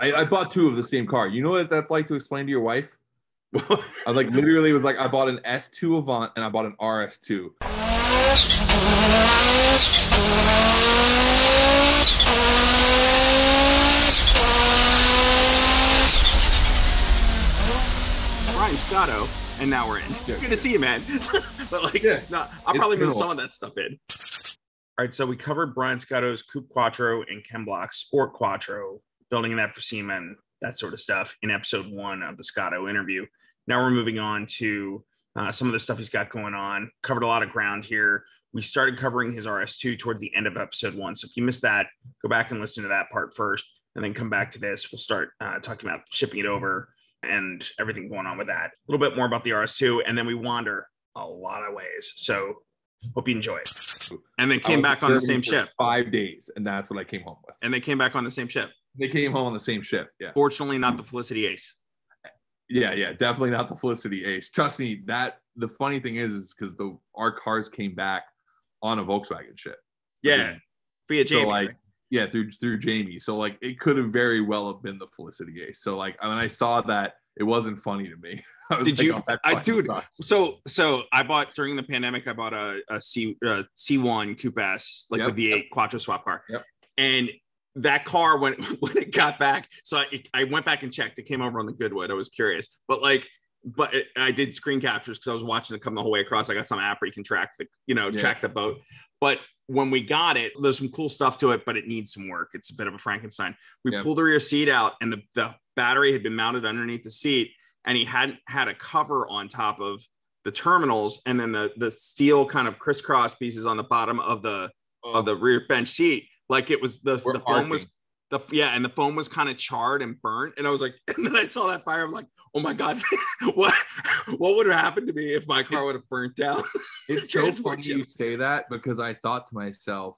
I bought two of the same car. You know what that's like to explain to your wife? I like literally was like, I bought an S2 Avant and I bought an RS2. Brian Scotto, and now we're in. Good to see you, man. But like, no, I'll probably move some of that stuff in. All right, so we covered Brian Scotto's Coupe Quattro and Ken Block's Sport Quattro, building that for Seaman, that sort of stuff in episode 1 of the Scotto interview. Now we're moving on to some of the stuff he's got going on. Covered a lot of ground here. We started covering his RS2 towards the end of episode 1. So if you missed that, go back and listen to that part first, and then come back to this. We'll start talking about shipping it over and everything going on with that. A little bit more about the RS2, and then we wander a lot of ways. So hope you enjoy it. And then came back on the same ship. 5 days, and that's what I came home with. And they came back on the same ship. They came home on the same ship, yeah. Fortunately, not the Felicity Ace. Yeah, definitely not the Felicity Ace. Trust me, that the funny thing is because our cars came back on a Volkswagen ship. Yeah, via Jamie. So like, yeah, through Jamie. So like, it could have very well have been the Felicity Ace. So like, when I saw that, it wasn't funny to me. Did you? Dude. So I bought during the pandemic. I bought a C1 Coupe S, like the V8 Quattro swap car, and that car when it got back. So I went back and checked. It came over on the Goodwood. I was curious, but I did screen captures because I was watching it come the whole way across. I got some app where you can track the boat. But when we got it, there's some cool stuff to it, but it needs some work. It's a bit of a Frankenstein. We pulled the rear seat out, and the battery had been mounted underneath the seat, and he hadn't had a cover on top of the terminals, and then the steel kind of crisscross pieces on the bottom of the rear bench seat, like it was the foam was and the foam was kind of charred and burnt, and I was like, and then I saw that fire. I'm like, oh my god, what would have happened to me if my car would have burnt down? It's so funny you say that, because I thought to myself,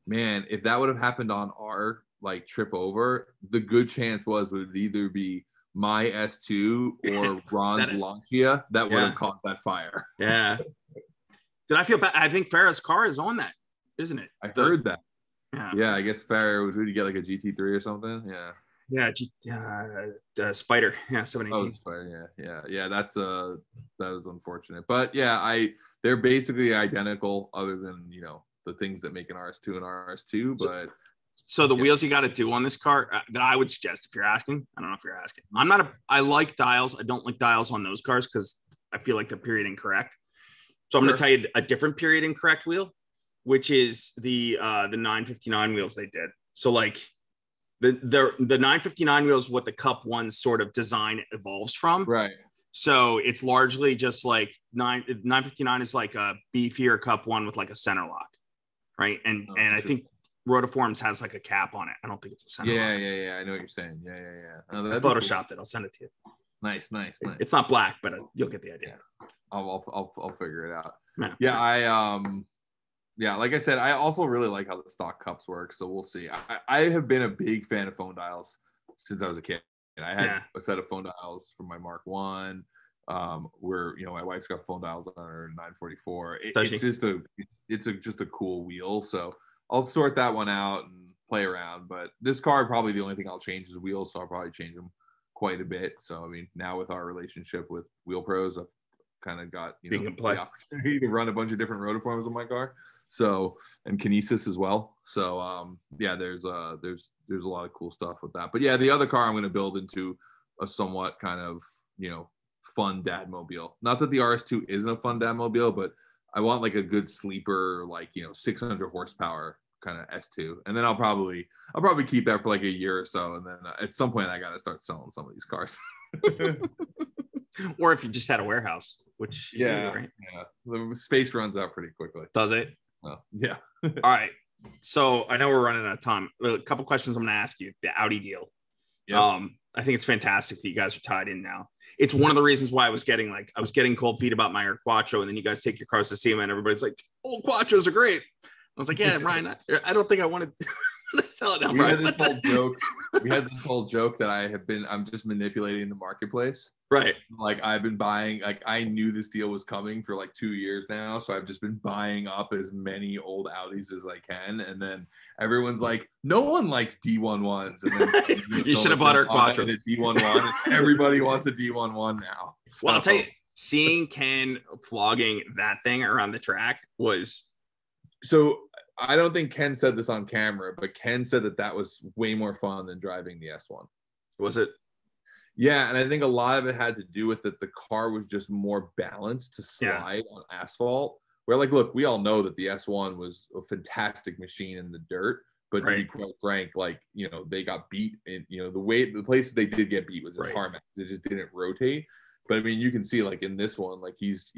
man, if that would have happened on our like trip over, the good chance would either be my S2 or Ron's Lancia that would have caused that fire. Yeah. Did I feel bad? I think Farah's car is on that, isn't it? I heard that. Yeah, I guess Farah was going to get like a GT3 or something. Spider. Yeah, 718. Oh, Spider. Yeah. That was unfortunate, but yeah, they're basically identical, other than the things that make an RS2 an RS2. But so the wheels you got to do on this car that I would suggest, if you're asking, I don't know if you're asking. I like dials. I don't like dials on those cars because I feel like they're period incorrect. So I'm going to tell you a different period incorrect wheel, which is the 959 wheels they did. So like the 959 wheels, what the Cup 1 sort of design evolves from. Right. So it's largely just like 959 is like a beefier Cup 1 with like a center lock. Right. And I think Rotiforms has like a cap on it. I don't think it's a center lock. Yeah. I know what you're saying. Yeah. I photoshopped it. I'll send it to you. Nice. It's not black, but you'll get the idea. Yeah. I'll figure it out. Like I said, I also really like how the stock cups work. So we'll see. I have been a big fan of phone dials since I was a kid. And I had a set of phone dials for my Mark 1. Where my wife's got phone dials on her 944. It's just a cool wheel. So I'll sort that one out and play around. But this car, probably the only thing I'll change is wheels. So I'll probably change them quite a bit. So I mean, now with our relationship with Wheel Pros, I've kind of got the opportunity to run a bunch of different rotiforms on my car. So, and Kinesis as well. So there's a lot of cool stuff with that. But yeah, the other car I'm going to build into a somewhat kind of fun dad mobile. Not that the RS2 isn't a fun dad mobile, but I want like a good sleeper, like 600 horsepower kind of S2. And then I'll probably keep that for like a year or so, and then at some point I got to start selling some of these cars. Or if you just had a warehouse, which the space runs out pretty quickly. Does it? Yeah. All right. So I know we're running out of time. A couple questions I'm going to ask you. The Audi deal. Yep. I think it's fantastic that you guys are tied in now. It's one of the reasons why I was getting cold feet about my Quattro, and then you guys take your cars to see them, and everybody's like, "Oh, Quattros are great." I was like, "Yeah, Ryan, I don't think I wanted Sell it now, we had this whole joke. We had this whole joke that I'm just manipulating the marketplace. Right. Like I've been buying, like I knew this deal was coming for like 2 years now. So I've just been buying up as many old Audis as I can. And then everyone's like, no one likes D11s. And then you should have bought our Quattros. D11. Everybody wants a D11 now. So. Well, I'll tell you, seeing Ken flogging that thing around the track was. So I don't think Ken said this on camera, but Ken said that was way more fun than driving the S1. Was it? Yeah, and I think a lot of it had to do with that the car was just more balanced to slide on asphalt. Where, like, look, we all know that the S1 was a fantastic machine in the dirt, but to be quite frank, like, you know, they got beat in, you know, the places they did get beat was in tarmac. It just didn't rotate. But I mean, you can see, like, in this one, like, he's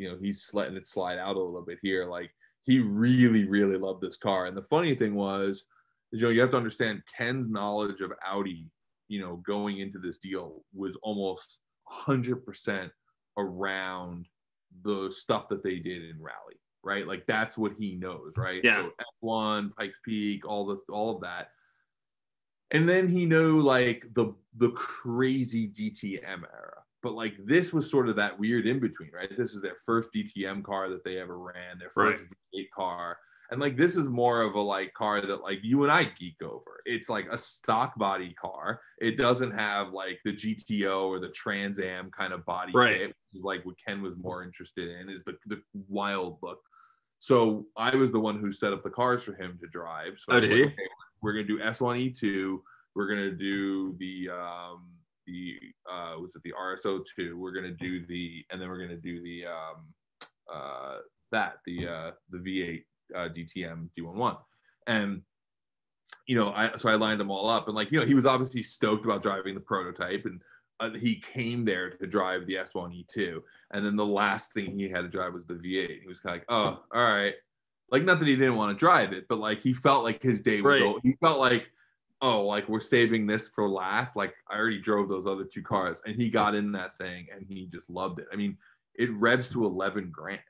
letting it slide out a little bit here. Like, he really, really loved this car. And the funny thing was, you know, you have to understand Ken's knowledge of Audi, you know, going into this deal was almost 100% around the stuff that they did in rally, right? Like that's what he knows, right? Yeah. So F1, Pikes Peak, all of that. And then he knew like the crazy DTM era. But like this was sort of that weird in between, right? This is their first DTM car that they ever ran, their first V8 car. And like this is more of a like car that like you and I geek over. It's like a stock body car. It doesn't have like the GTO or the Trans Am kind of body kit, which is like what Ken was more interested in, is the wild look. So I was the one who set up the cars for him to drive. So did he? Okay, we're gonna do S1E2. We're gonna do the RSO2. We're gonna do and then we're gonna do the V8 DTM D11. And you know, I lined them all up, and like, you know, he was obviously stoked about driving the prototype, and he came there to drive the S1E2, and then the last thing he had to drive was the V8. He was kind of like, oh, all right, like not that he didn't want to drive it, but like he felt like his day was over. He felt like, oh, like we're saving this for last. Like I already drove those other two cars, and he got in that thing and he just loved it. I mean, it revs to 11 grand.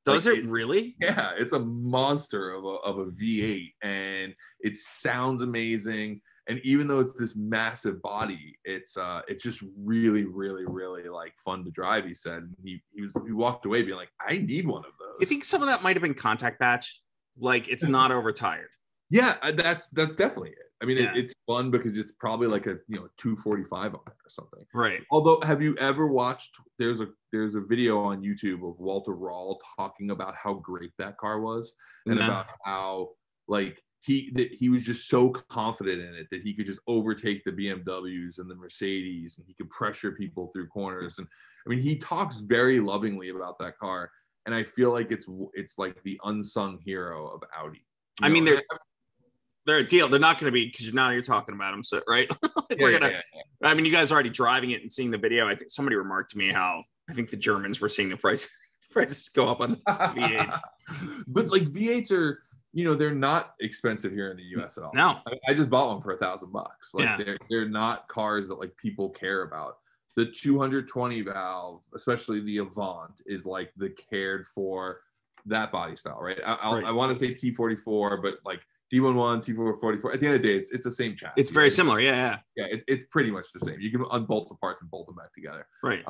Does like it really? Yeah, it's a monster of a V8, and it sounds amazing. And even though it's this massive body, it's just really, really, really like fun to drive. He said he walked away being like, I need one of those. You think some of that might have been contact patch? Like it's not overtired. Yeah, that's definitely it. I mean, it's fun because it's probably like a 245 on it or something. Right. Although, have you ever watched? There's a video on YouTube of Walter Rall talking about how great that car was, and about how like he was just so confident in it that he could just overtake the BMWs and the Mercedes, and he could pressure people through corners. And I mean, he talks very lovingly about that car, and I feel like it's like the unsung hero of Audi. I mean, they're a deal. They're not going to be, because now you're talking about them. So, right. I mean, you guys are already driving it and seeing the video. I think somebody remarked to me how I think the Germans were seeing the prices go up on V8s. But like V8s are, they're not expensive here in the US at all. No. I just bought one for $1,000. Like they're not cars that like people care about. The 220 valve, especially the Avant, is like the cared for that body style, right? I want to say T44, but like D11, T444. At the end of the day, it's the same chassis. It's very similar, yeah. Yeah, it's pretty much the same. You can unbolt the parts and bolt them back together. Right.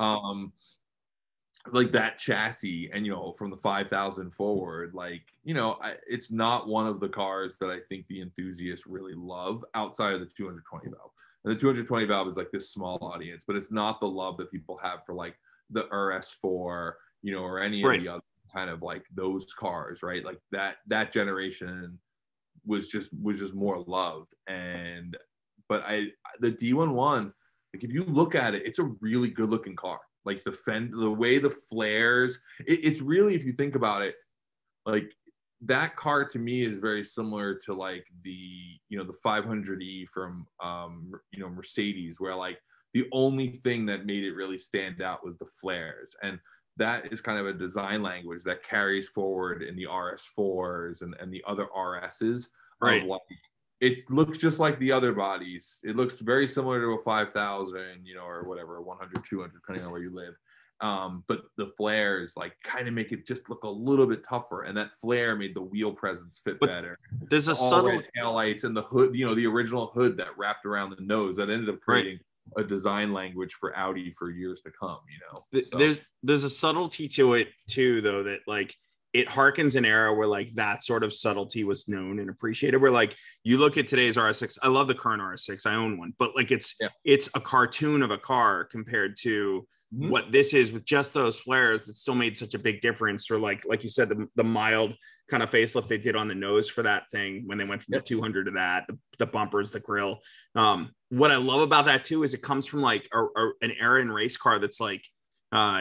Like that chassis, and from the 5,000 forward, like it's not one of the cars that I think the enthusiasts really love outside of the 220 valve. And the 220 valve is like this small audience, but it's not the love that people have for like the RS4, or any of the other kind of like those cars, right? Like that generation was just more loved. But the D11, like if you look at it, it's a really good looking car. Like the way the flares, it's really, if you think about it, like that car to me is very similar to like the 500e from Mercedes, where like the only thing that made it really stand out was the flares. And that is kind of a design language that carries forward in the RS4s and the other RSs. Right. Like, it looks just like the other bodies. It looks very similar to a 5,000, or whatever, 100, 200, depending on where you live. but the flares like kind of make it just look a little bit tougher, and that flare made the wheel presence fit better. There's a subtle taillights and the hood, you know, the original hood that wrapped around the nose that ended up creating a design language for Audi for years to come, you know. So. There's a subtlety to it too, though, that like it harkens an era where like that sort of subtlety was known and appreciated. Where like you look at today's RS6, I love the current RS6, I own one, but like it's a cartoon of a car compared to what this is with just those flares that still made such a big difference. Or like you said, the mild kind of facelift they did on the nose for that thing when they went from the 200 to that, the bumpers, the grill. What I love about that too is it comes from like an era in race car that's like,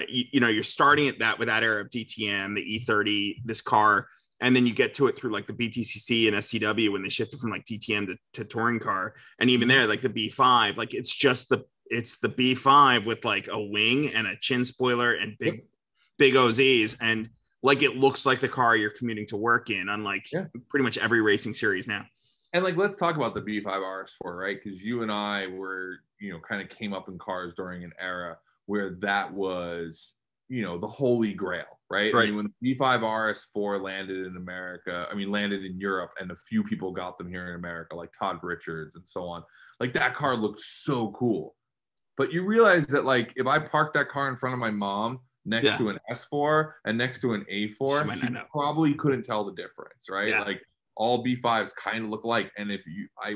you know, you're starting at that with that era of DTM, the E30, this car, and then you get to it through like the BTCC and STW when they shifted from like DTM to touring car, and even there, like the B5, like it's the B5 with like a wing and a chin spoiler and big OZs, and like it looks like the car you're commuting to work in, unlike pretty much every racing series now. And like, let's talk about the B5 RS4, right? Because you and I were, you know, kind of came up in cars during an era where that was, you know, the holy grail, right? I mean, when the B5 RS4 landed in America, landed in Europe, and a few people got them here in America, like Todd Richards and so on, like that car looked so cool. But you realize that like, if I parked that car in front of my mom next to an S4 and next to an A4, she probably couldn't tell the difference, right? Yeah. Like all B5s kind of look alike. And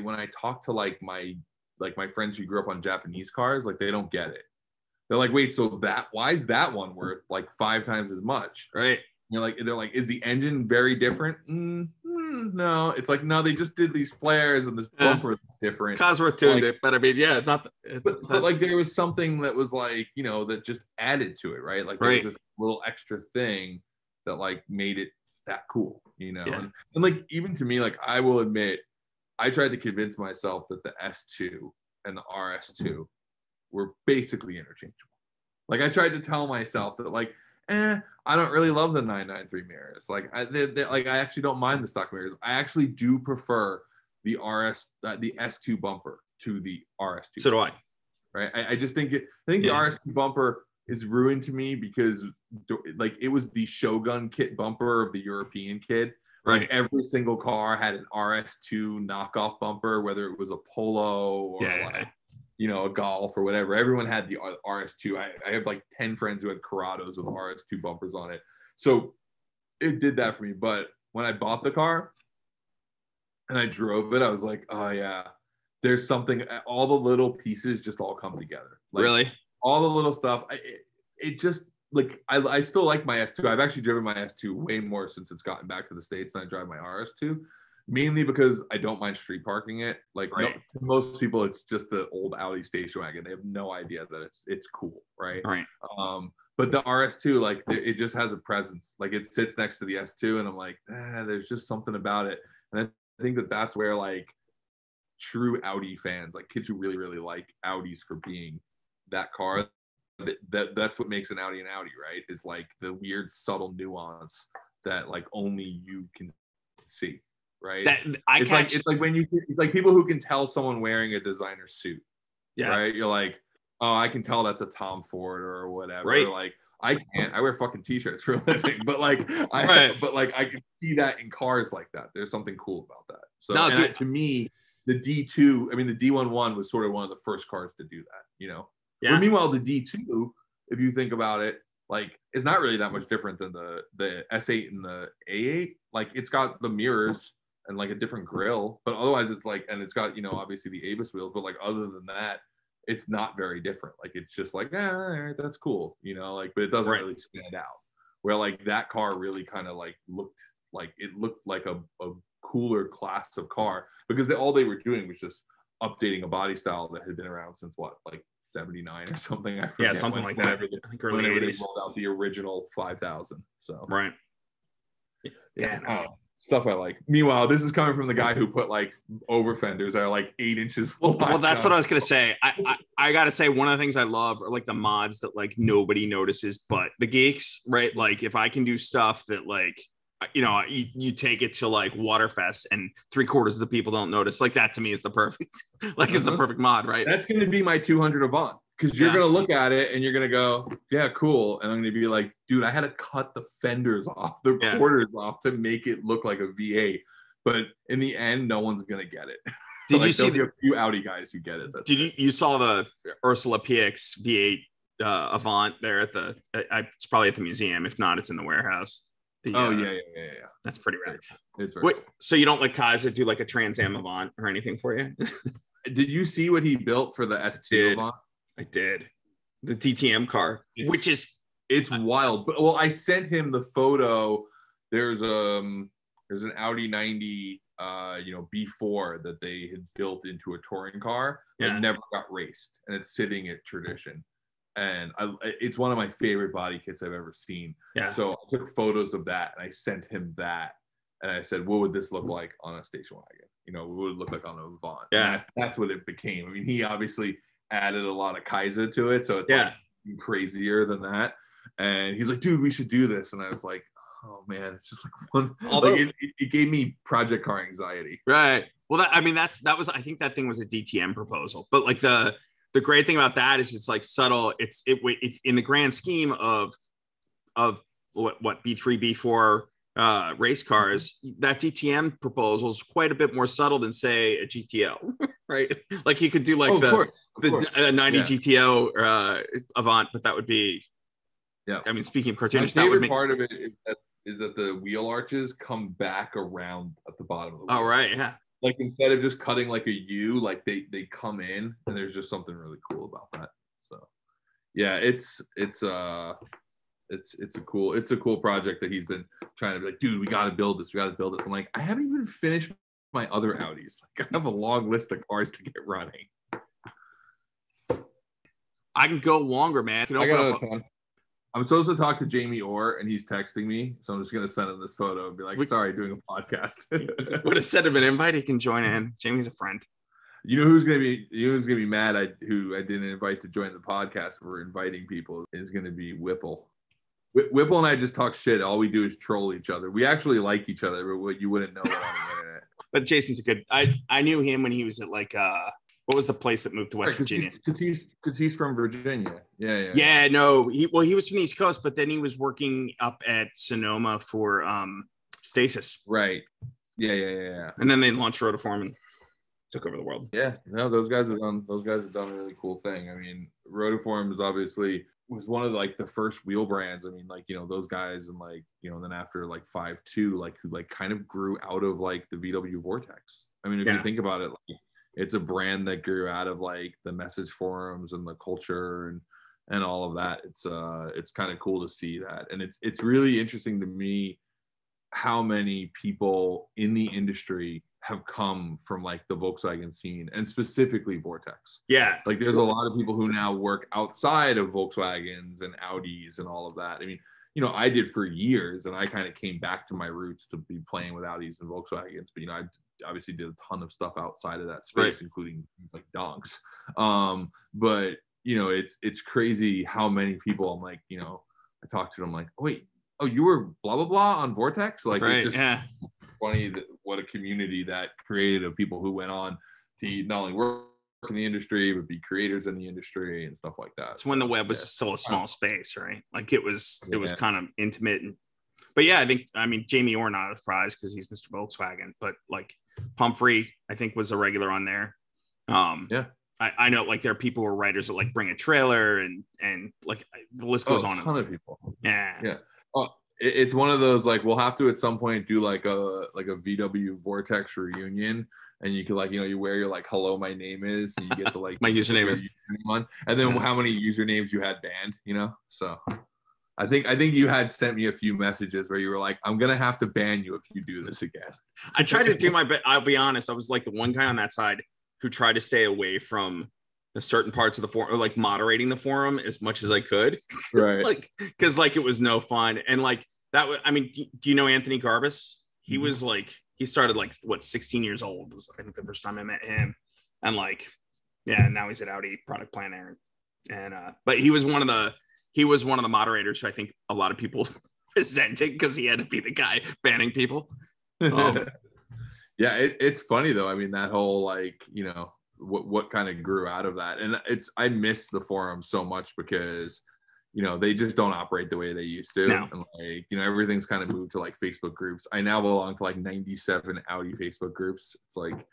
when I talk to like my friends who grew up on Japanese cars, like they don't get it. They're like, wait, so why is that one worth like 5 times as much? Right. They're like, is the engine very different? No, it's like, no, they just did these flares and this bumper that's different. Cosworth tuned it, but I mean, yeah, but like there was something that was like, you know, that just added to it, right? Like there was this little extra thing that like made it that cool, you know? Yeah. And like, even to me, like I will admit, I tried to convince myself that the S2 and the RS2 were basically interchangeable. Like I tried to tell myself that like, I don't really love the 993 mirrors. Like I actually don't mind the stock mirrors. I actually do prefer the the S2 bumper to the RS2. So do I. Right. I just think the RS2 bumper is ruined to me because like it was the Shogun kit bumper of the European kid. Right. Like every single car had an RS2 knockoff bumper, whether it was a Polo or like, you know, a Golf or whatever. Everyone had the RS2. I have like 10 friends who had Corrados with RS2 bumpers on it. So it did that for me. But when I bought the car and I drove it, I was like, oh yeah, there's something, all the little pieces just all come together. Like, really? All the little stuff. It just, like, I still like my S2. I've actually driven my S2 way more since it's gotten back to the States than I drive my RS2. Mainly because I don't mind street parking it. Like to most people, it's just the old Audi station wagon. They have no idea that it's cool, right? Right. But the RS2, like it just has a presence. Like it sits next to the S2, and I'm like, there's just something about it. And I think that's where like true Audi fans, like kids who really really like Audis for being that car, that's what makes an Audi, right? Is like the weird subtle nuance that like only you can see. Right. It's like when it's like people who can tell someone wearing a designer suit. Yeah. Right. You're like, oh, I can tell that's a Tom Ford or whatever. Right. Like I can't. I wear fucking t-shirts for a living, but like I can see that in cars like that. There's something cool about that. So to me, the D2, the D11 was sort of one of the first cars to do that. You know. Yeah. But meanwhile, the D2, if you think about it, like it's not really that much different than the S8 and the A8. Like it's got the mirrors and like a different grill, but otherwise it's like, and it's got, you know, obviously the Avis wheels, but like other than that, it's not very different. Like it's just like, all right, that's cool, you know, like, but it doesn't really stand out. Where like that car really kind of like looked like a cooler class of car, because all they were doing was just updating a body style that had been around since like 79 or something. I forget. Yeah, something like that. I think early 80s. They rolled out the original 5000. So right. Yeah. Stuff I like. Meanwhile, this is coming from the guy who put like over fenders that are like 8 inches. Well, that's what I was gonna say. I gotta say, one of the things I love are like the mods that like nobody notices but the geeks, right? Like if I can do stuff that like, you know, you take it to like Waterfest and 3/4 of the people don't notice, like that to me is the perfect, like it's the perfect mod, right? That's gonna be my 200 Avant. Because you're gonna look at it and you're gonna go, yeah, cool. And I'm gonna be like, dude, I had to cut the fenders off, the quarters off to make it look like a V8. But in the end, no one's gonna get it. Did you see a few Audi guys who get it? You saw the Ursula PX V8 Avant there at the? It's probably at the museum. If not, it's in the warehouse. Yeah. That's pretty rad. It's very cool. So you don't let Kaiser do like a Trans Am Avant or anything for you? Did you see what he built for the S2 Avant? I did. The DTM car, it's wild. But I sent him the photo. There's an Audi 90 B4 that they had built into a touring car that never got raced, and it's sitting at Tradition. And it's one of my favorite body kits I've ever seen. Yeah. So I took photos of that and I sent him that. And I said, what would this look like on a station wagon? What would it look like on an Avant? Yeah. That's what it became. I mean, he obviously added a lot of Kaiser to it. So it's like crazier than that. And he's like, dude, we should do this. And I was like, oh man, it's just like one. It gave me project car anxiety. Right. Well, that was, I think that thing was a DTM proposal, but like the great thing about that is it's like subtle. It's in the grand scheme of what B3, B4 race cars, that DTM proposal is quite a bit more subtle than say a GTO, right? Like you could do like the 90 GTO Avant, but that would be, I mean, speaking of cartoonish, that would make part of it is that the wheel arches come back around at the bottom of the wheel. Oh, right. Yeah. Like instead of just cutting like a U, like they come in, and there's just something really cool about that. So yeah, it's a cool project that he's been trying to be like, dude, we got to build this. I'm like, I haven't even finished my other Audis. Like, I have a long list of cars to get running. I can go longer, man. I got a ton. I'm supposed to talk to Jamie Orr, and he's texting me, so I'm just gonna send him this photo and be like, "Sorry, doing a podcast." Would have sent him an invite. He can join in. Jamie's a friend. You know who's gonna be mad? Who I didn't invite to join the podcast. We're inviting people is gonna be Whipple. Whipple and I just talk shit. All we do is troll each other. We actually like each other, but what you wouldn't know on the internet. But Jason's a good. I knew him when he was at like what was the place that moved to West Virginia? Because he's from Virginia. Yeah. Yeah, no. He was from the East Coast, but then he was working up at Sonoma for Stasis. Right. Yeah. And then they launched Rotiform and took over the world. Yeah. No, those guys have done a really cool thing. I mean, Rotiform was one of like the first wheel brands. I mean, like, those guys, and like, then after like 5.2, like who like kind of grew out of like the VW Vortex. I mean, if you think about it, like, it's a brand that grew out of like the message forums and the culture and all of that. It's kind of cool to see that. And it's really interesting to me how many people in the industry have come from like the Volkswagen scene, and specifically Vortex. Yeah. Like there's a lot of people who now work outside of Volkswagens and Audis and all of that. I mean, I did for years, and I kind of came back to my roots to be playing with Audis and Volkswagens, but I obviously did a ton of stuff outside of that space, including things like donks. But it's crazy how many people I'm like, I talk to them like, oh, you were blah blah blah on Vortex. Like it's just funny what a community that created of people who went on to not only work in the industry but be creators in the industry and stuff like that. It's when the web was still a small space, right? Like it was kind of intimate. But yeah, I mean Jamie Orr, not a surprise because he's Mr. Volkswagen, but like Pumphrey, I think, was a regular on there. I know like there are people who are writers that like bring a trailer and like the list goes on. A ton of people. Yeah. It's one of those like we'll have to at some point do like a VW Vortex reunion, and you can like you wear your like hello my name is, and you get to like my username is on, and then how many usernames you had banned, so I think you had sent me a few messages where you were like, I'm gonna have to ban you if you do this again. I tried to do my best. I'll be honest, I was like the one guy on that side who tried to stay away from the certain parts of the forum, or like moderating the forum as much as I could. Right. Because it was no fun. And like that was, I mean, do you know Anthony Garbus? He was like, he started like 16 years old was I think the first time I met him. And like, yeah, now he's at Audi product planner. And but he was one of the moderators who I think a lot of people resented because he had to be the guy banning people. Yeah, it's funny though. I mean, that whole like, what kind of grew out of that. And I miss the forums so much because, you know, they just don't operate the way they used to. No. And like, you know, everything's kind of moved to like Facebook groups. I now belong to like 97 Audi Facebook groups. It's like,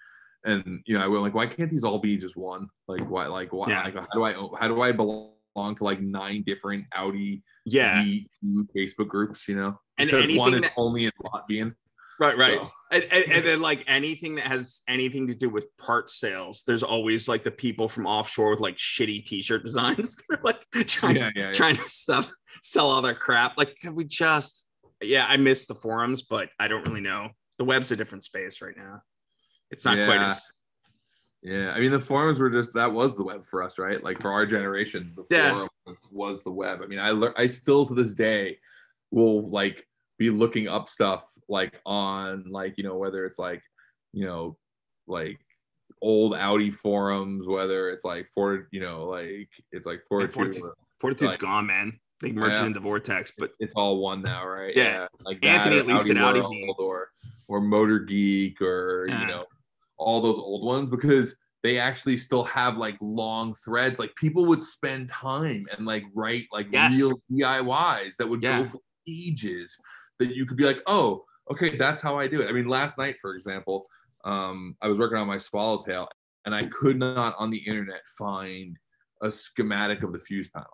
and you know, I went like, why can't these all be just one? Like, why? Like, why? Yeah. Like, how do I belong to like 9 different Audi Facebook groups? You know, and one is only in Latvian. Right. So. And then like anything that has anything to do with part sales, there's always like the people from offshore with like shitty t-shirt designs. They're like trying to sell all their crap. Like, could we just, I miss the forums, but I don't really know. The web's a different space right now. It's not quite as. Yeah. I mean, the forums were that was the web for us, right? Like for our generation, the forum was the web. I mean, I still to this day will like be looking up stuff like on like, you know, whether it's like, you know, like old Audi forums, whether it's like Ford, you know, like it's like Fortitude's like, gone, man. They merged it into Vortex, but it's all one now, right? Yeah. Like Anthony at least at Audi or Motor Geek or you know, all those old ones, because they actually still have like long threads. Like people would spend time and like write like real DIYs that would go for ages, that you could be like, oh, okay, that's how I do it. I mean, last night, for example, I was working on my Swallowtail and I could not on the internet find a schematic of the fuse panel.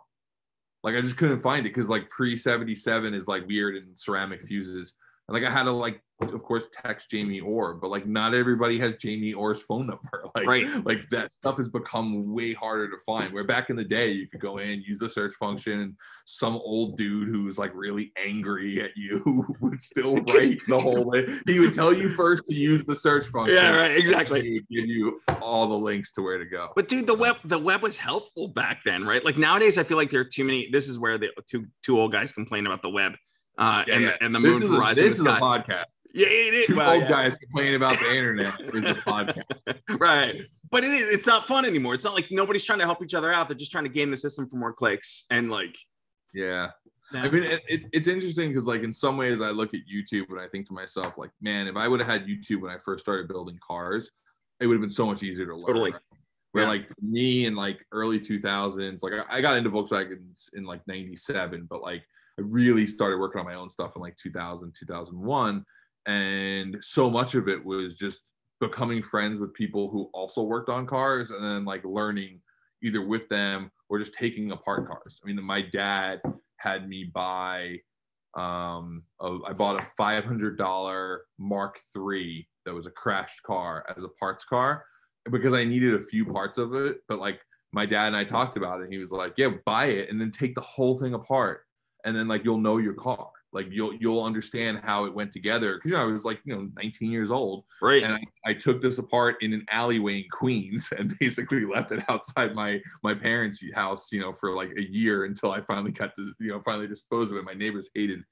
Like I just couldn't find it because like pre-77 is like weird in ceramic fuses. And like I had to like, of course, text Jamie Orr, but like not everybody has Jamie Orr's phone number. Like, like that stuff has become way harder to find. Where back in the day, you could go in, use the search function, and some old dude who's like really angry at you would still write the whole way. He would tell you first to use the search function. Yeah, right, exactly. He would give you all the links to where to go. But dude, the web was helpful back then, right? Like nowadays, I feel like there are too many. This is where the two old guys complain about the web. And the moon horizon. This is a podcast. Yeah, it is. Two old guys complaining about the internet is a podcast. Right. But it's not fun anymore. It's not like nobody's trying to help each other out. They're just trying to game the system for more clicks. And like, I mean, it's interesting because like in some ways I look at YouTube and I think to myself, like, man, if I would have had YouTube when I first started building cars, it would have been so much easier to learn. Totally. Right? Where like for me in like early 2000s, like I got into Volkswagens in like 97, but like I really started working on my own stuff in like 2000, 2001. And so much of it was just becoming friends with people who also worked on cars and then like learning either with them or just taking apart cars. I mean, my dad had me buy, I bought a $500 Mark III that was a crashed car as a parts car because I needed a few parts of it. But like my dad and I talked about it and he was like, yeah, buy it and then take the whole thing apart. And then like, you'll know your car. Like you'll understand how it went together. Cause you know, I was like, 19 years old. Right. And I took this apart in an alleyway in Queens and basically left it outside my parents' house, for like a year until I finally got to, finally dispose of it. My neighbors hated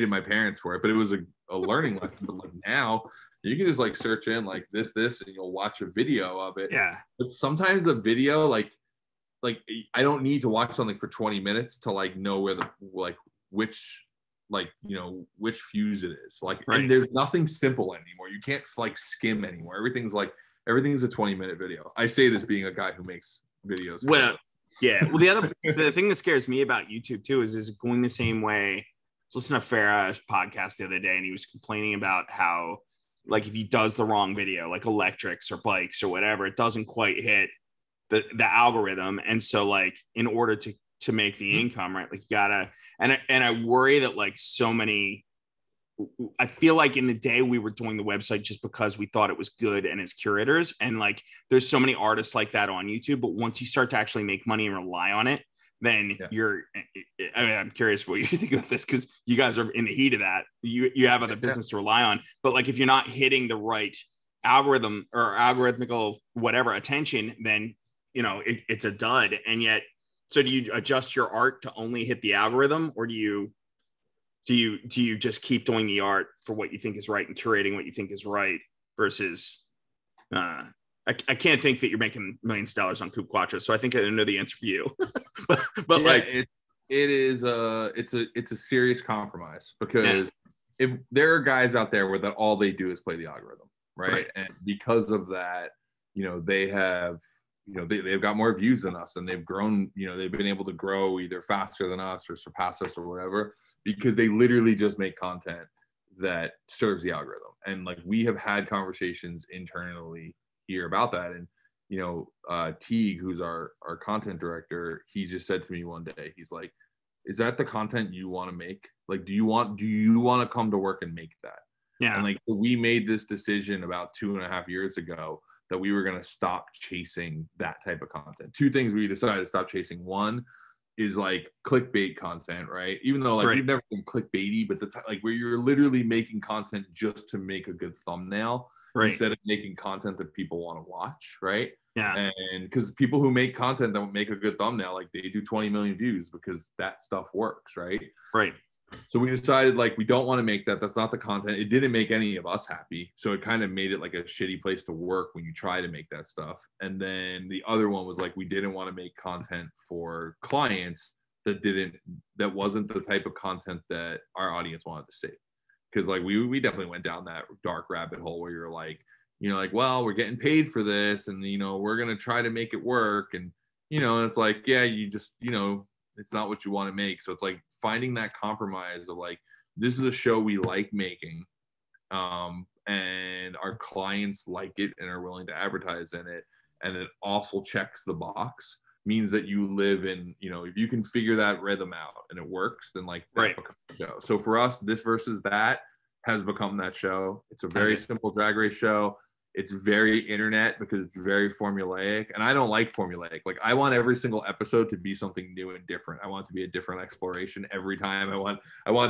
my parents for it, but it was a learning lesson. But like now you can just like search in like this, and you'll watch a video of it. Yeah. But sometimes a video, like I don't need to watch something for 20 minutes to like know where which fuse it is. Like, right. And there's nothing simple anymore. You can't like skim anymore. Everything's a 20-minute video. I say this being a guy who makes videos. Well, yeah. Well, the thing that scares me about YouTube too is going the same way. I was listening to Farah's podcast the other day, and he was complaining about how, like, if he does the wrong video, like electrics or bikes or whatever, it doesn't quite hit the algorithm. And so, like, in order to make the income, right, like you gotta, and I worry that like so many, I feel like in the day we were doing the website just because we thought it was good and as curators, and like there's so many artists like that on YouTube, but once you start to actually make money and rely on it, then I'm curious what you think about this, because you guys are in the heat of that. You have other business to rely on, but like if you're not hitting the right algorithm or algorithmical whatever attention, then it's a dud. And yet, so do you adjust your art to only hit the algorithm, or do you just keep doing the art for what you think is right and curating what you think is right versus I can't think that you're making millions of dollars on Coupe Quattro, so I think I know the answer for you. but yeah, like it's a serious compromise, because if there are guys out there where that all they do is play the algorithm, right? And because of that, they have, they've got more views than us, and they've grown, they've been able to grow either faster than us or surpass us or whatever, because they literally just make content that serves the algorithm. And like, we have had conversations internally here about that. And, Teague, who's our content director, he just said to me one day, he's like, is that the content you want to make? Like, do you want to come to work and make that? Yeah. And like, we made this decision about 2.5 years ago that we were going to stop chasing that type of content. Two things we decided to stop chasing. One is like clickbait content, right? Even though like we've never been clickbaity, but like where you're literally making content just to make a good thumbnail, instead of making content that people want to watch, right? Yeah. And because people who make content that make a good thumbnail, like they do 20 million views because that stuff works, right? Right. So we decided like we don't want to make that. That's not the content. It didn't make any of us happy. So it kind of made it like a shitty place to work when you try to make that stuff. And then the other one was like, we didn't want to make content for clients that wasn't the type of content that our audience wanted to see. Because like we definitely went down that dark rabbit hole where you're like, like, well, we're getting paid for this, and we're gonna try to make it work, and it's like, yeah, you just it's not what you want to make. So it's like finding that compromise of like, this is a show we like making, and our clients like it and are willing to advertise in it, and it also checks the box, means that you live in, if you can figure that rhythm out and it works, then like that becomes a show. So for us, This Versus That has become that show. It's a very simple drag race show. It's very internet because it's very formulaic, and I don't like formulaic. Like, I want every single episode to be something new and different. I want it to be a different exploration every time. I want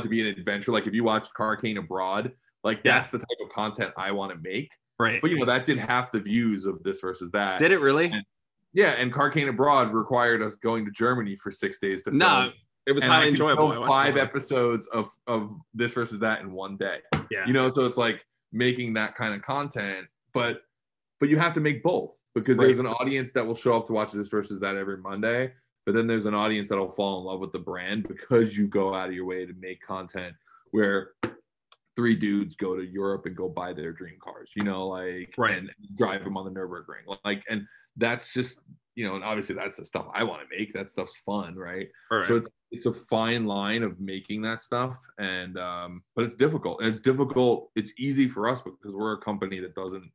it to be an adventure. Like if you watch Carcane Abroad, like that's the type of content I want to make. Right. But that did half the views of This Versus That. Did it really? And Carcane Abroad required us going to Germany for 6 days to film. No, it was highly enjoyable. 5 episodes of This Versus That in one day. Yeah. So it's like making that kind of content. But you have to make both, because there's an audience that will show up to watch This Versus That every Monday, but then there's an audience that'll fall in love with the brand because you go out of your way to make content where 3 dudes go to Europe and go buy their dream cars, and drive them on the Nürburgring, and that's just, and obviously that's the stuff I want to make. That stuff's fun, right? So it's a fine line of making that stuff, and but it's difficult. And it's easy for us because we're a company that doesn't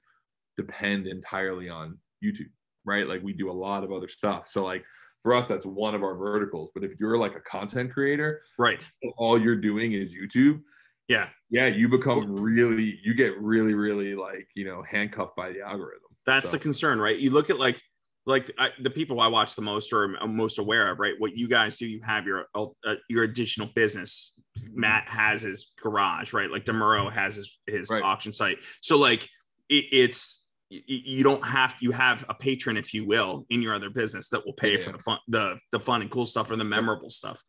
depend entirely on YouTube, right? Like we do a lot of other stuff. So like for us, that's one of our verticals. But if you're like a content creator, all you're doing is YouTube, you become you get really like, handcuffed by the algorithm. That's the concern, right? You look at the people I watch the most or I'm most aware of, right? What you guys do, you have your additional business. Matt has his garage, right? Like DeMuro has his auction site. So like you don't have, you have a patron, if you will, in your other business that will pay for the fun and cool stuff or the memorable stuff.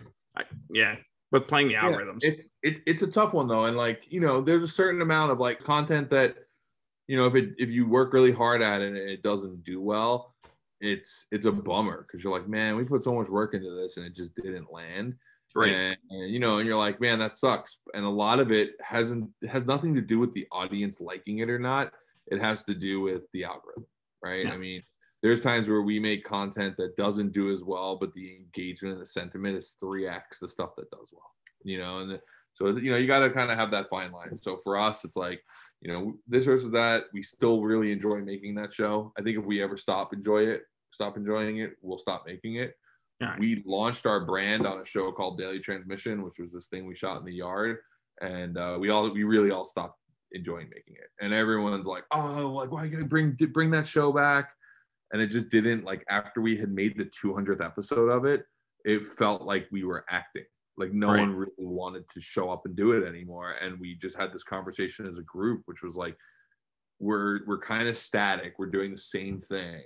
But playing the algorithms, it's a tough one though. And like, there's a certain amount of like content that, if you work really hard at it and it doesn't do well, it's a bummer, because you're like, man, we put so much work into this and it just didn't land. And you're like, man, that sucks. And a lot of it has nothing to do with the audience liking it or not. It has to do with the algorithm, right? I mean, there's times where we make content that doesn't do as well, but the engagement and the sentiment is 3x the stuff that does well, and so, you got to kind of have that fine line. So for us, it's like, This Versus That, we still really enjoy making that show. I think if we ever stop enjoying it, we'll stop making it. We launched our brand on a show called Daily Transmission, which was this thing we shot in the yard. And we really all stopped enjoying making it. And everyone's like, oh, like, why you gotta bring that show back? And it just didn't, like, after we had made the 200th episode of it, it felt like we were acting. Like no one really wanted to show up and do it anymore. And we just had this conversation as a group, which was like, we're kind of static. We're doing the same thing.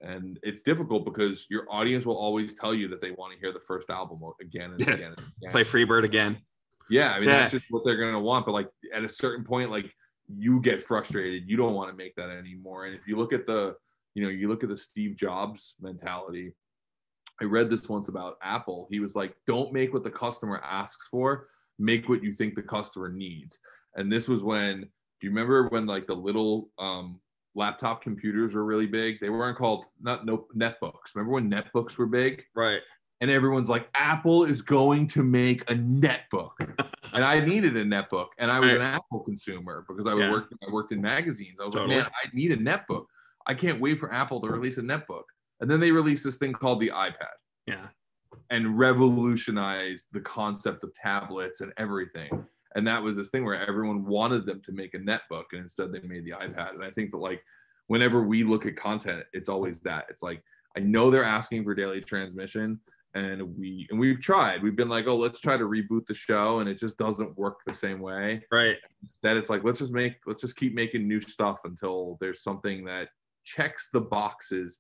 And it's difficult because your audience will always tell you that they want to hear the first album again and again and again. Play Freebird again. Yeah, I mean, that's just what they're going to want. But like at a certain point, like you get frustrated. You don't want to make that anymore. And if you look at the Steve Jobs mentality, I read this once about Apple. He was like, don't make what the customer asks for, make what you think the customer needs. And this was when, do you remember when like the little laptop computers were really big. They weren't called netbooks. Remember when netbooks were big? Right. And everyone's like, Apple is going to make a netbook. And I needed a netbook. And I was an Apple consumer because I worked in magazines. I was like, man, I need a netbook. I can't wait for Apple to release a netbook. And then they released this thing called the iPad. Yeah. And revolutionized the concept of tablets and everything. And that was this thing where everyone wanted them to make a netbook, and instead they made the iPad. And I think that like whenever we look at content, it's always that. It's like, I know they're asking for daily transmission, and we've tried. We've been like, oh, let's try to reboot the show, and it just doesn't work the same way. Right. Instead, it's like let's just keep making new stuff until there's something that checks the boxes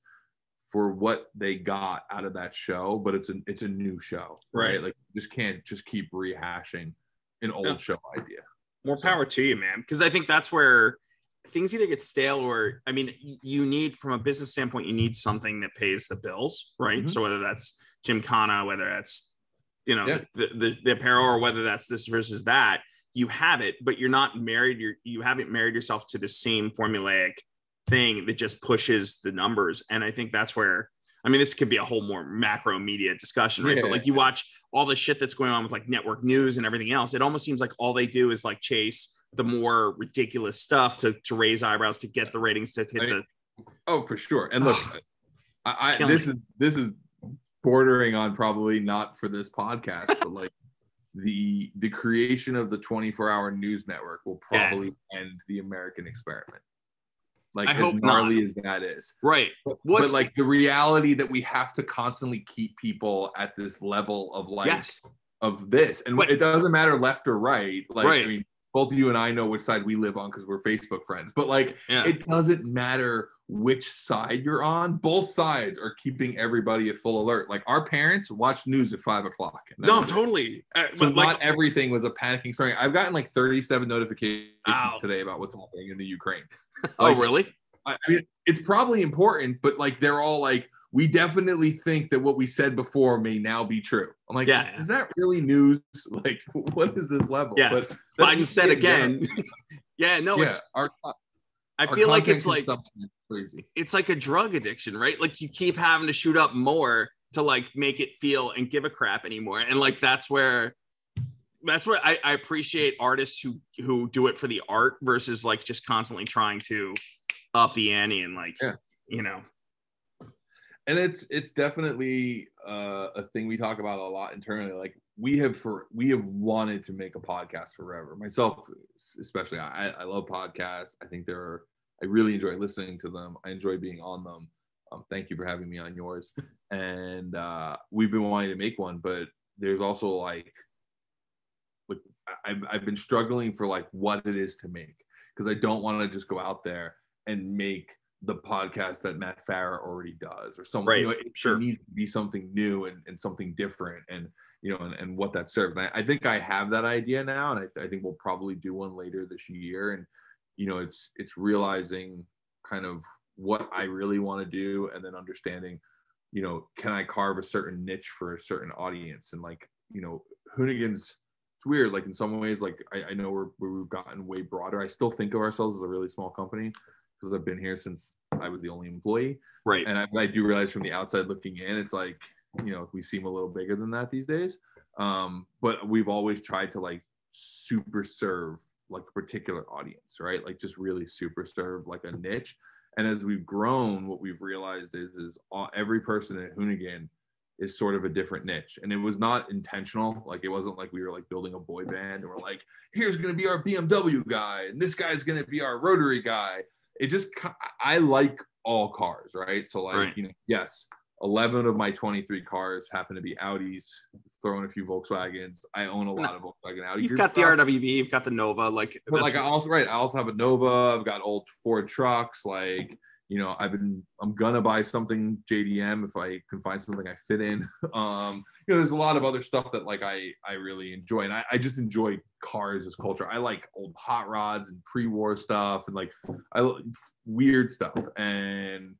for what they got out of that show, but it's a new show, right? Like you just can't just keep rehashing an old show idea. More power to you, man. Because I think that's where things either get stale or, I mean, you need, from a business standpoint, you need something that pays the bills, right? Mm-hmm. So whether that's Gymkhana, whether that's, you know, the apparel, or whether that's this versus that, you have it, but you're not married. You haven't married yourself to the same formulaic thing that just pushes the numbers. And I think that's where, I mean, this could be a whole more macro media discussion, right? But like you watch all the shit that's going on with like network news and everything else, it almost seems like all they do is like chase the more ridiculous stuff to raise eyebrows, to get the ratings, to hit the. Oh, for sure. And look, this is bordering on probably not for this podcast, but like the creation of the 24-hour news network will probably end the American experiment. Like, I hope gnarly as that is. Right. But like the reality that we have to constantly keep people at this level of like, of this. And it doesn't matter left or right. Like, I mean, both you and I know which side we live on because we're Facebook friends. But like, it doesn't matter which side you're on. Both sides are keeping everybody at full alert. Like our parents watch news at 5 o'clock. No, totally. So not everything was a panicking story. I've gotten like 37 notifications today about what's happening in the Ukraine. Like, oh, really? I mean, it's probably important, but like they're all like, we definitely think that what we said before may now be true. I'm like, is that really news? Like, what is this level? Yeah. But Biden said again. It's. I feel like it's like crazy. It's like a drug addiction, right? Like you keep having to shoot up more to like make it feel and give a crap anymore, and like that's where I appreciate artists who do it for the art versus like just constantly trying to up the ante and like you know. And it's definitely a thing we talk about a lot internally. Like we have wanted to make a podcast forever. Myself, especially, I love podcasts. I think I really enjoy listening to them. I enjoy being on them. Thank you for having me on yours. And we've been wanting to make one, but there's also like I've been struggling for like what it is to make, because I don't want to just go out there and make the podcast that Matt Farah already does, or something. You know, it needs to be something new and something different, and you know, and what that serves. And I think I have that idea now, and I think we'll probably do one later this year. And you know, it's realizing kind of what I really want to do, and then understanding, you know, can I carve a certain niche for a certain audience? And like, you know, Hoonigan's, it's weird. Like in some ways, like I know we've gotten way broader. I still think of ourselves as a really small company, because I've been here since I was the only employee. Right. And I do realize from the outside looking in, it's like, you know, we seem a little bigger than that these days. But we've always tried to like super serve like a particular audience, right? Like just really super serve like a niche. And as we've grown, what we've realized is every person at Hoonigan is sort of a different niche. And it was not intentional. Like it wasn't like we were like building a boy band and we're like, here's going to be our BMW guy, and this guy's going to be our rotary guy. It just, I like all cars, right? So like, you know, yes, 11 of my 23 cars happen to be Audis, throwing a few Volkswagens. I own a lot of Volkswagen Audi. You've got the RWB, you've got the Nova, like. But like I also have a Nova. I've got old Ford trucks. Like, you know, I'm gonna buy something JDM if I can find something I fit in. You know, there's a lot of other stuff that like I really enjoy, and I just enjoy cars as culture. I like old hot rods and pre-war stuff, and like weird stuff. And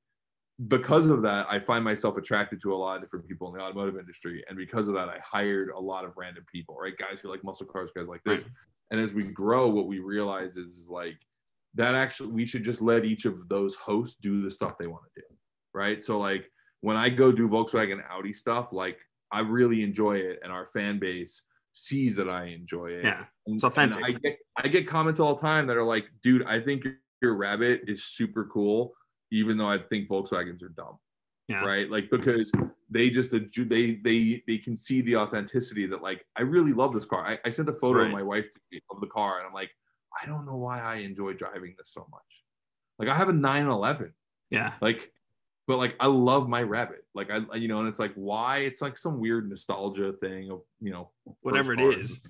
because of that, I find myself attracted to a lot of different people in the automotive industry. And because of that, I hired a lot of random people, right? Guys who like muscle cars, guys like this. And as we grow, what we realize is like, that actually we should just let each of those hosts do the stuff they want to do, right? So like when I go do Volkswagen Audi stuff, like I really enjoy it, and our fan base sees that I enjoy it. Yeah, it's authentic. And I get comments all the time that are like, dude, I think your Rabbit is super cool, even though I think Volkswagens are dumb. Yeah. Right, like because they just they can see the authenticity that like I really love this car. I sent a photo of my wife to me of the car, and I'm like, I don't know why I enjoy driving this so much. Like I have a 911. Yeah. Like, but like I love my Rabbit. Like I you know, and it's like why it's like some weird nostalgia thing of whatever it is.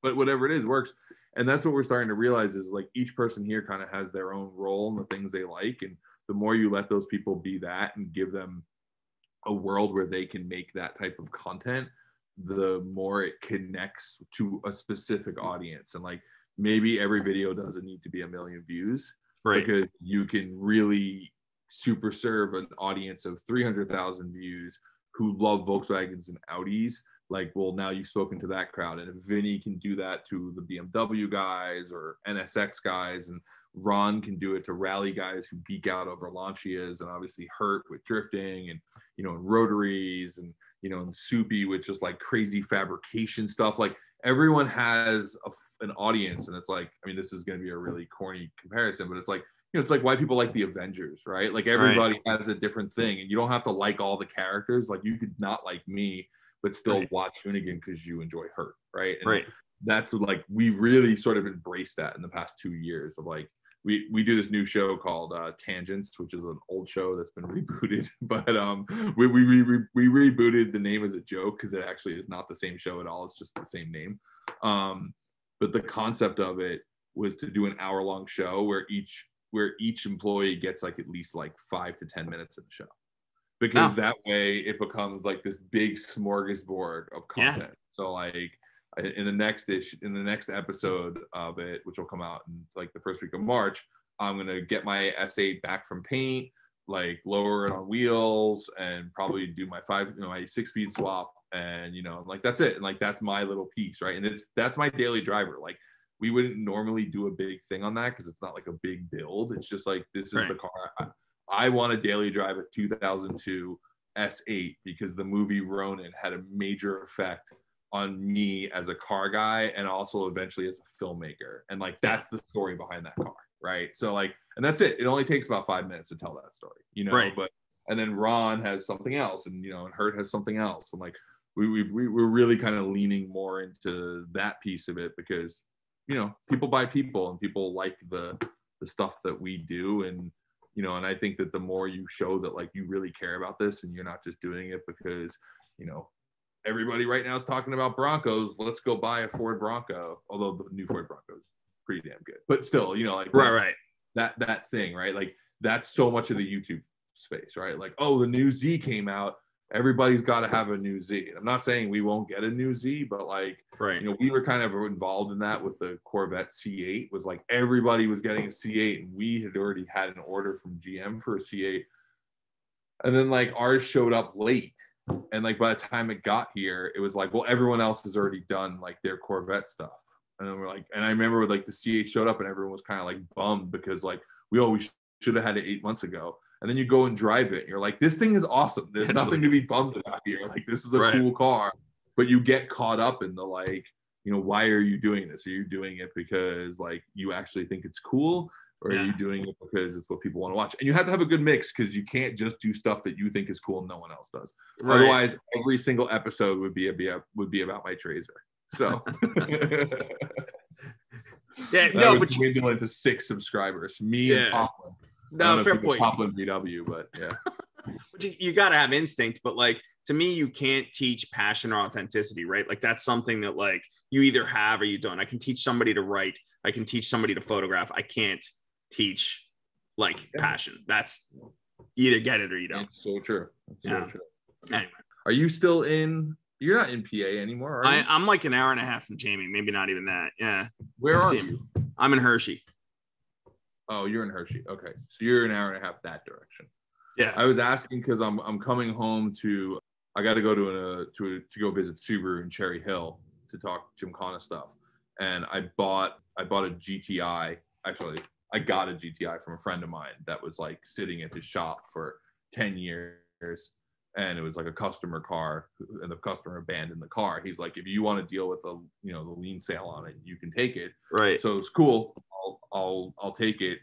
But whatever it is works, and that's what we're starting to realize is like each person here kind of has their own role and the things they like, and the more you let those people be that and give them a world where they can make that type of content, the more it connects to a specific audience. And like maybe every video doesn't need to be 1 million views, right? Because you can really super serve an audience of 300,000 views who love Volkswagens and Audis. Like, well, now you've spoken to that crowd, and if Vinny can do that to the BMW guys or NSX guys, and Ron can do it to rally guys who geek out over Lancias, and obviously Hurt with drifting, and and rotaries, and and Soupy with just like crazy fabrication stuff. Like everyone has an audience, and it's like, I mean, this is going to be a really corny comparison, but it's like it's like why people like the Avengers, right? Like everybody has a different thing, and you don't have to like all the characters. Like you could not like me, but still watch Hoonigan because you enjoy Hurt, right? And that's like we've really sort of embraced that in the past 2 years of like we do this new show called Tangents, which is an old show that's been rebooted, but we rebooted the name as a joke because it actually is not the same show at all. It's just the same name. But the concept of it was to do an hour-long show where each employee gets like at least like 5 to 10 minutes of the show, because that way it becomes like this big smorgasbord of content. So like in the next episode of it, which will come out in like the first week of March, I'm gonna get my S8 back from paint, like lower it on wheels, and probably do my my 6-speed swap, and like that's it, and like that's my little piece, right? And that's my daily driver. Like we wouldn't normally do a big thing on that because it's not like a big build. It's just like this is the car I want to daily drive a 2002 S8 because the movie Ronin had a major effect on me as a car guy, and also eventually as a filmmaker. And like that's the story behind that car, right? So like, and that's it. It only takes about 5 minutes to tell that story, But and then Ron has something else, and and Hurt has something else, and like we're really kind of leaning more into that piece of it because people buy people, and people like the stuff that we do, and and I think that the more you show that like you really care about this, and you're not just doing it because everybody right now is talking about Broncos. Let's go buy a Ford Bronco. Although the new Ford Bronco is pretty damn good, but still, like that thing, right? Like that's so much of the YouTube space, right? Like, oh, the new Z came out. Everybody's got to have a new Z. I'm not saying we won't get a new Z, but like, we were kind of involved in that with the Corvette C8. Was like everybody was getting a C8, and we had already had an order from GM for a C8, and then like ours showed up late. And like by the time it got here, it was like, well, everyone else has already done like their Corvette stuff. And then we're like, and I remember like the C8 showed up, and everyone was kind of like bummed because like we should have had it 8 months ago. And then you go and drive it, and you're like, this thing is awesome. There's nothing to be bummed about here. Like this is a cool car, but you get caught up in the like, why are you doing this? Are you doing it because like you actually think it's cool? Or are you doing it because it's what people want to watch? And you have to have a good mix, because you can't just do stuff that you think is cool and no one else does. Otherwise, every single episode would be about my Trazer. So but dwindle into 6 subscribers. Me and Poplin. No, fair point. Poplin VW, but yeah. But you got to have instinct. But like to me, you can't teach passion or authenticity, right? Like that's something that like you either have or you don't. I can teach somebody to write. I can teach somebody to photograph. I can't teach like passion. That's you either get it or you don't. It's so true. So true. Anyway, are you still in? You're not in PA anymore, are you? I'm like an hour and a half from Jamie. Maybe not even that. Yeah. Where are you? I'm in Hershey. Oh, you're in Hershey. Okay, so you're an hour and a half that direction. Yeah. I was asking because I'm coming home to. I got to go to go visit Subaru in Cherry Hill to talk Gymkhana stuff, and I bought a GTI. Actually, I got a GTI from a friend of mine that was like sitting at his shop for 10 years, and it was like a customer car, and the customer abandoned the car. He's like, if you want to deal with the lien sale on it, you can take it. Right. So it's cool. I'll take it.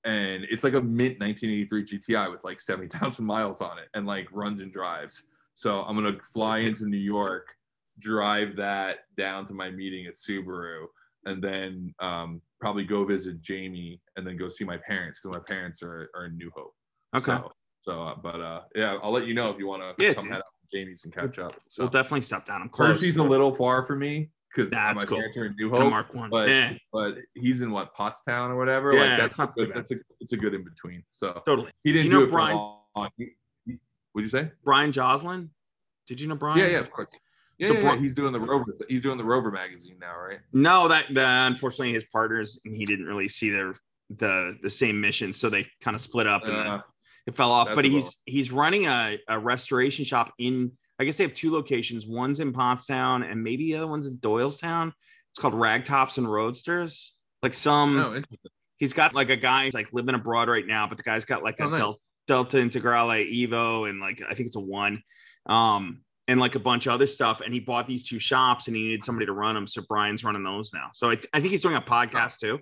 And it's like a mint 1983 GTI with like 70,000 miles on it, and like runs and drives. So I'm gonna fly into New York, drive that down to my meeting at Subaru, and then probably go visit Jamie, and then go see my parents, because my parents are in New Hope. Okay. But yeah, I'll let you know if you want to come head out to Jamie's and catch up. So we'll definitely stop down. I'm close. Hershey's a little far for me because my parents are in New Hope. But he's in Pottstown or whatever. Yeah, like that's not good. too bad. It's a good in between. So totally. He didn't do it for long. What'd you say? Brian Joslin? Did you know Brian? Yeah, of course. Yeah, he's doing the Rover. He's doing the Rover magazine now, right? No, that unfortunately his partners, and he didn't really see the same mission, so they kind of split up and it fell off. But he's running a restoration shop in. I guess they have 2 locations. One's in Pottstown, and maybe the other one's in Doylestown. It's called Ragtops and Roadsters. Like he's got like a guy who's like living abroad right now, but the guy's got like a Delta Integrale Evo, and like I think it's a 1. And like a bunch of other stuff. And he bought these 2 shops, and he needed somebody to run them. So Brian's running those now. So I think he's doing a podcast too.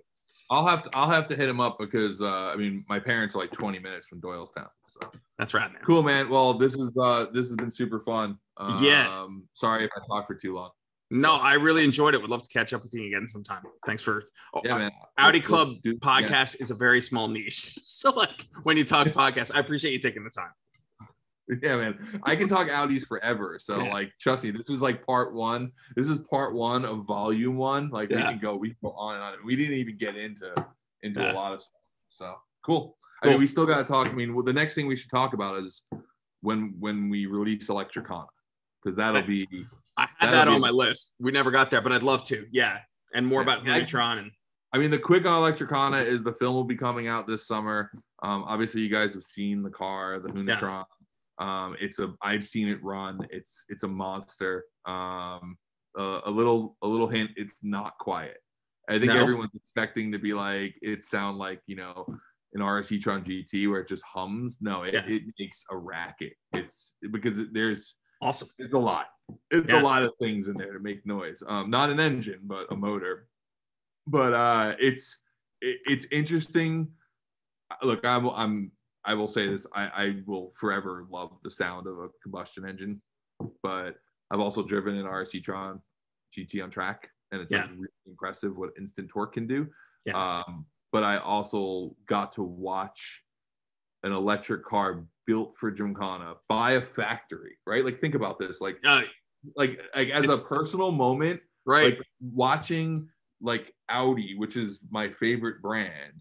I'll have to hit him up because my parents are like 20 minutes from Doylestown. So that's right, man. Cool, man. Well, this has been super fun. Sorry if I talked for too long. No, I really enjoyed it. Would love to catch up with you again sometime. Thanks for man. Audi Club podcast is a very small niche. So like when you talk podcasts, I appreciate you taking the time. Yeah, man. I can talk Audis forever. So like, trust me, this is like part 1. This is part 1 of volume 1. Like we can go on and on. We didn't even get into a lot of stuff. So cool. I mean, we still got to talk. I mean, the next thing we should talk about is when we release Electrikhana, because that'll be. I had that on my list. We never got there, but I'd love to. Yeah, and more about Hoonitron. And I mean, the quick on Electrikhana is the film will be coming out this summer. Obviously, you guys have seen the car, the Hoonitron. I've seen it run. It's a monster. A little hint, it's not quiet. I think everyone's expecting to be like it sound like an RS e-tron GT where it just hums. No, it makes a racket. It's because there's awesome. It's a lot. It's a lot of things in there to make noise. Not an engine, but a motor. But it's interesting. Look, I will say this. I will forever love the sound of a combustion engine, but I've also driven an RS e-tron GT on track, and it's like really impressive what instant torque can do. Yeah. But I also got to watch an electric car built for Gymkhana by a factory, right? Like think about this, like as a personal moment, right? Like watching like Audi, which is my favorite brand,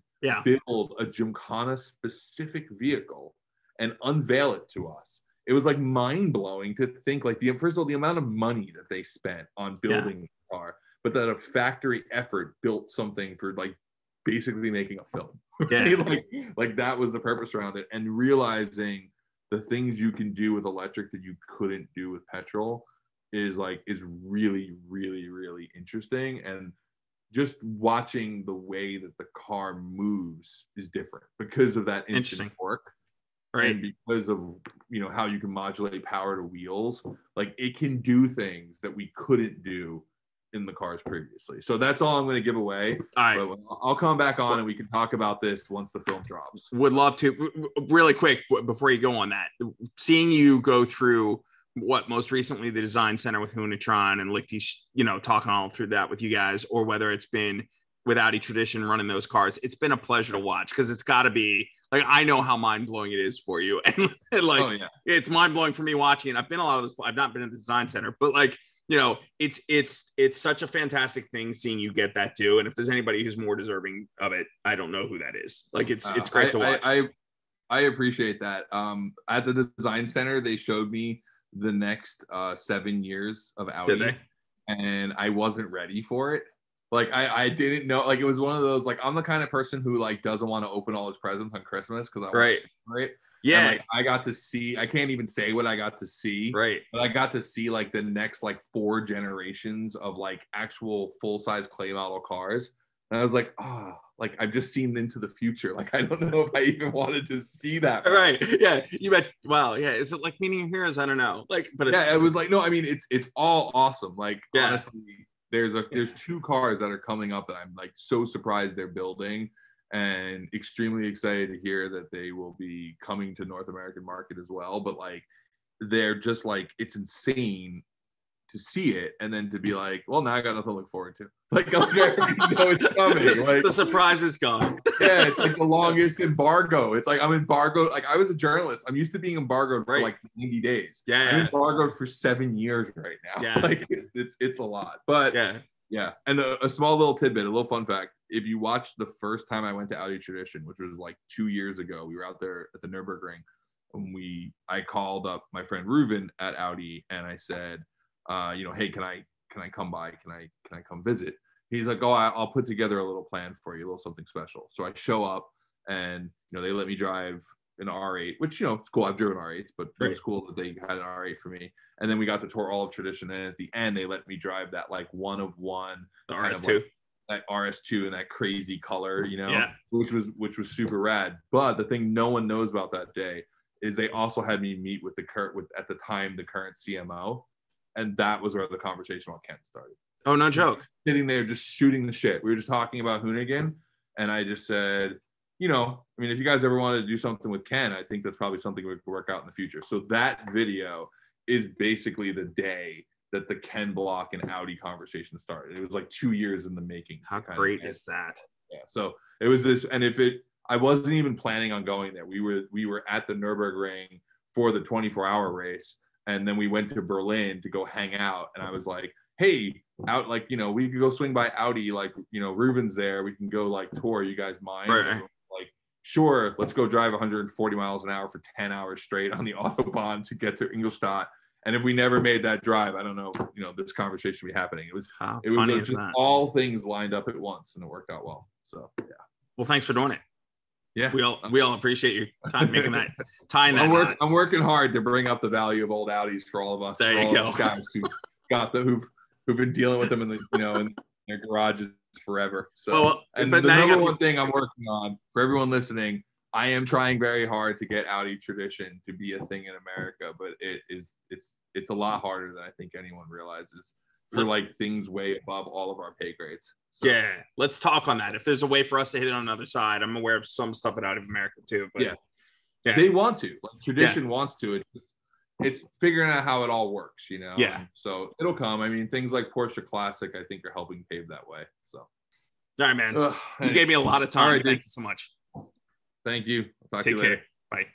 build a Gymkhana specific vehicle and unveil it to us. It was like mind blowing to think like first of all, the amount of money that they spent on building the car, but that a factory effort built something for like basically making a film. Right? like that was the purpose around it, and realizing the things you can do with electric that you couldn't do with petrol is really, really, really interesting. And just watching the way that the car moves is different because of that instant torque, right? And because of how you can modulate power to wheels, like it can do things that we couldn't do in the cars previously. So that's all I'm going to give away. All right. But I'll come back on and we can talk about this once the film drops. Would love to. Really quick before you go on that, seeing you go through what most recently the design center with Hoonitron and Lichty's, talking all through that with you guys, or whether it's been with Audi Tradition running those cars, it's been a pleasure to watch, because it's got to be like, I know how mind blowing it is for you, and like it's mind blowing for me watching it. I've been a lot of this. I've not been in the design center, but like it's such a fantastic thing seeing you get that too. And if there's anybody who's more deserving of it, I don't know who that is. Like it's great to watch. I appreciate that. At the design center, they showed me the next 7 years of Audi. Did they? And I wasn't ready for it. Like I didn't know. Like it was one of those. Like I'm the kind of person who like doesn't want to open all his presents on Christmas because I want to see it. Yeah. And, like, I got to see. I can't even say what I got to see. Right. But I got to see like the next like 4 generations of like actual full size clay model cars. And I was like, oh, like I've just seen into the future. Like I don't know if I even wanted to see that. Right? Yeah. You bet. Wow. Yeah. Is it like Meeting Your Heroes? I don't know. Like, but it's, it was like no. I mean, it's all awesome. Like honestly, there's two cars that are coming up that I'm like so surprised they're building, and extremely excited to hear that they will be coming to North American market as well. But like, they're just like it's insane to see it and then to be like, well, now I got nothing to look forward to. Like, I already know it's coming. Like, the surprise is gone. Yeah, it's like the longest embargo. It's like I'm embargoed. Like I was a journalist. I'm used to being embargoed for like 90 days. Yeah, I'm embargoed for 7 years right now. Yeah, like it's a lot. But yeah. And a small little tidbit, a little fun fact. If you watch the first time I went to Audi Tradition, which was like 2 years ago, we were out there at the Nürburgring, and I called up my friend Reuven at Audi and I said, hey, can I come by? Can I come visit? He's like, oh, I'll put together a little plan for you, a little something special. So I show up and, they let me drive an R8, which, it's cool. I've driven R8s, but it was cool that they had an R8 for me. And then we got to tour all of Tradition. And at the end, they let me drive that like one of one. The RS2. That RS2 in that crazy color, which was super rad. But the thing no one knows about that day is they also had me meet with at the time, the current CMO. And that was where the conversation about Ken started. Oh, no joke. Sitting there just shooting the shit. We were just talking about Hoonigan. And I just said, if you guys ever wanted to do something with Ken, I think that's probably something we could work out in the future. So that video is basically the day that the Ken Block and Audi conversation started. It was like 2 years in the making. How great is that? Yeah. So it was this, and I wasn't even planning on going there. We were at the Nürburgring for the 24-hour race. And then we went to Berlin to go hang out. And I was like, hey, out, like, we could go swing by Audi. Like, Reuven's there. We can go like tour. You guys mind? Right. Like, sure. Let's go drive 140 miles an hour for 10 hours straight on the Autobahn to get to Ingolstadt. And if we never made that drive, I don't know, this conversation would be happening. It was just all things lined up at once and it worked out well. So, yeah. Well, thanks for doing it. Yeah, we all appreciate your time making that tying that. I'm working hard to bring up the value of old Audis for all of us. There you go. Guys who've been dealing with them in their garages forever. So, and the number one thing I'm working on for everyone listening, I am trying very hard to get Audi Tradition to be a thing in America, but it's a lot harder than I think anyone realizes. For like things way above all of our pay grades. So. Yeah, let's talk on that. If there's a way for us to hit it on the other side, I'm aware of some stuff out of America too. But yeah. They want to. Like Tradition wants to. It's figuring out how it all works, Yeah. And so it'll come. I mean, things like Porsche Classic, I think, are helping pave that way. So. All right, man. You gave me a lot of time. Right, thank you so much. Thank you. Take care. Bye.